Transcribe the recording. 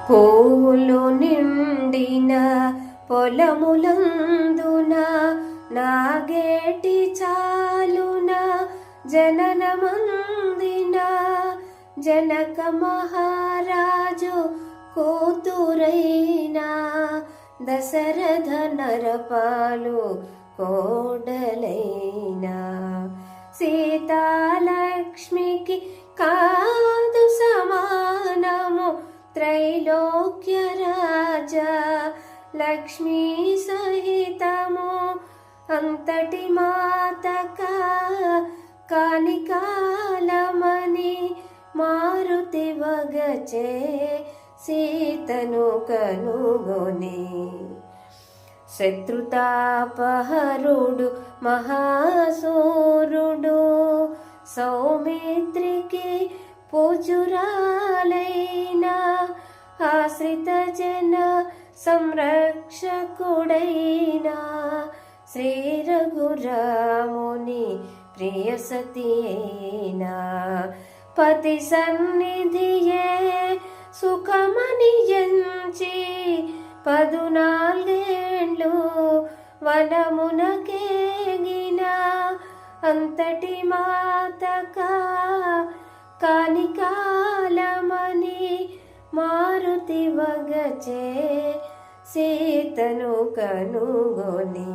పూలు నిండిన పొలములందున నాగేటి చాలున జననమందిన జనక మహారాజు కూతురైన దశరథ నరపాలు కోడలైన సీతాలక్ష్మికి కాదు సమానము త్రైలోక్య రాజా లక్ష్మీ సహితము అంతటి మాతక కానికాలమని మారుతి వగచే సీతను కనుగొని శత్రుతాపహరుడు మహాసూరుడు సౌమిత్రికి పూజురాలైన ఆశ్రిత జన సంరక్షకుడైన శ్రీ రఘురాముని ప్రియసతి అయిన పతి సన్నిధియే సుఖమని ఎంచి 14 వనమునకేగిన అంతటి మాతక కానికాలమని మారుతి వగచే సీతను కనుగొని